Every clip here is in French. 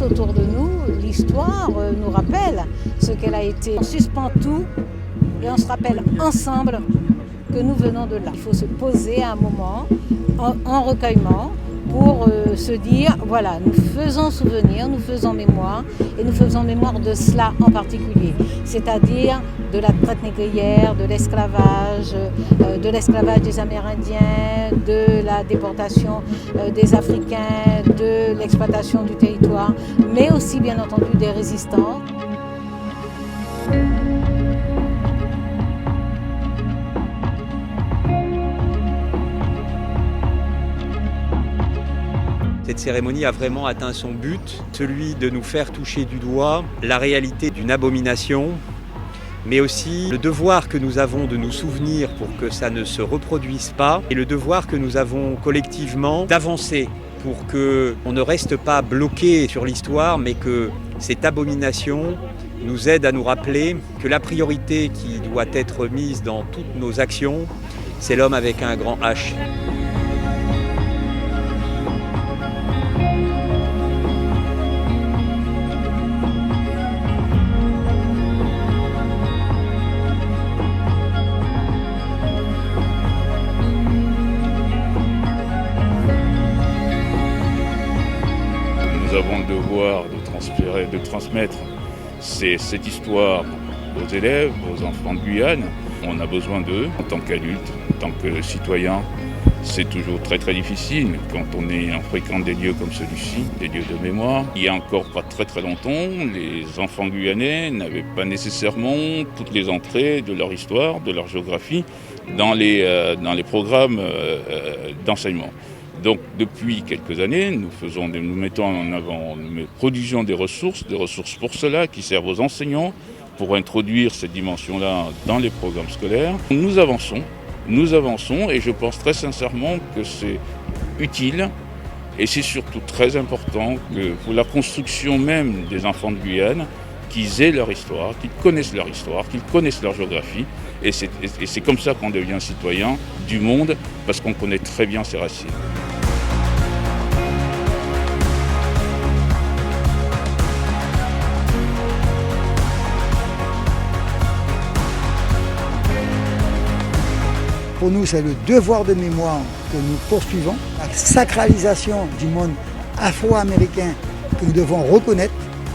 tout autour de nous, l'histoire nous rappelle ce qu'elle a été. On suspend tout et on se rappelle ensemble que nous venons de là. Il faut se poser à un moment en recueillement pour se dire, voilà, nous faisons souvenir, nous faisons mémoire, et nous faisons mémoire de cela en particulier, c'est-à-dire de la traite négrière, de l'esclavage des Amérindiens, de la déportation des Africains, de l'exploitation du territoire, mais aussi bien entendu des résistants. Cette cérémonie a vraiment atteint son but, celui de nous faire toucher du doigt la réalité d'une abomination, mais aussi le devoir que nous avons de nous souvenir pour que ça ne se reproduise pas, et le devoir que nous avons collectivement d'avancer pour qu'on ne reste pas bloqué sur l'histoire, mais que cette abomination nous aide à nous rappeler que la priorité qui doit être mise dans toutes nos actions, c'est l'homme avec un grand H. Nous avons le devoir de transmettre cette histoire aux élèves, aux enfants de Guyane. On a besoin d'eux en tant qu'adultes, en tant que citoyens. C'est toujours très très difficile quand on fréquente des lieux comme celui-ci, des lieux de mémoire. Il y a encore pas très longtemps, les enfants guyanais n'avaient pas nécessairement toutes les entrées de leur histoire, de leur géographie dans les programmes d'enseignement. Donc depuis quelques années, nous mettons en avant, nous produisons des ressources pour cela qui servent aux enseignants pour introduire cette dimension-là dans les programmes scolaires. Nous avançons et je pense très sincèrement que c'est utile et c'est surtout très important que pour la construction même des enfants de Guyane, qu'ils aient leur histoire, qu'ils connaissent leur histoire, qu'ils connaissent leur géographie. Et c'est comme ça qu'on devient citoyen du monde, parce qu'on connaît très bien ses racines. Pour nous, c'est le devoir de mémoire que nous poursuivons, la sacralisation du monde afro-américain que nous devons reconnaître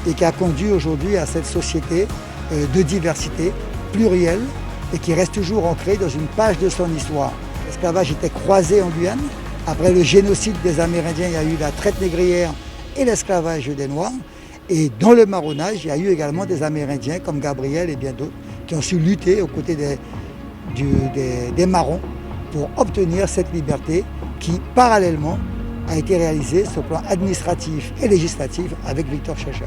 et qui a conduit aujourd'hui à cette société de diversité plurielle et qui reste toujours ancrée dans une page de son histoire. L'esclavage était croisé en Guyane. Après le génocide des Amérindiens, il y a eu la traite négrière et l'esclavage des Noirs. Et dans le marronnage, il y a eu également des Amérindiens comme Gabriel et bien d'autres qui ont su lutter aux côtés des marrons pour obtenir cette liberté qui, parallèlement, a été réalisée sur le plan administratif et législatif avec Victor Schœlcher.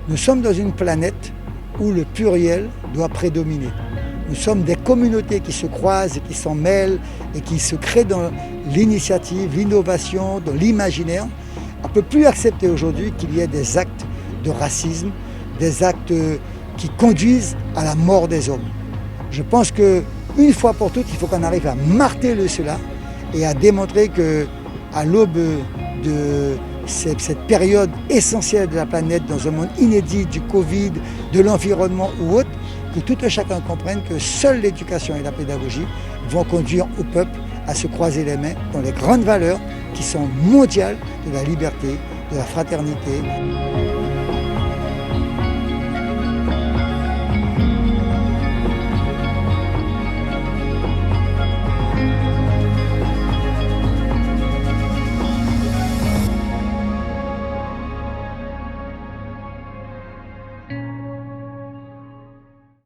Nous sommes dans une planète où le pluriel doit prédominer. Nous sommes des communautés qui se croisent, et qui s'en mêlent et qui se créent dans l'initiative, l'innovation, dans l'imaginaire. On ne peut plus accepter aujourd'hui qu'il y ait des actes de racisme, des actes qui conduisent à la mort des hommes. Je pense qu'une fois pour toutes, il faut qu'on arrive à marteler cela et à démontrer qu'à l'aube de cette période essentielle de la planète, dans un monde inédit du Covid, de l'environnement ou autre, que tout un chacun comprenne que seule l'éducation et la pédagogie vont conduire au peuple à se croiser les mains dans les grandes valeurs qui sont mondiales de la liberté, de la fraternité.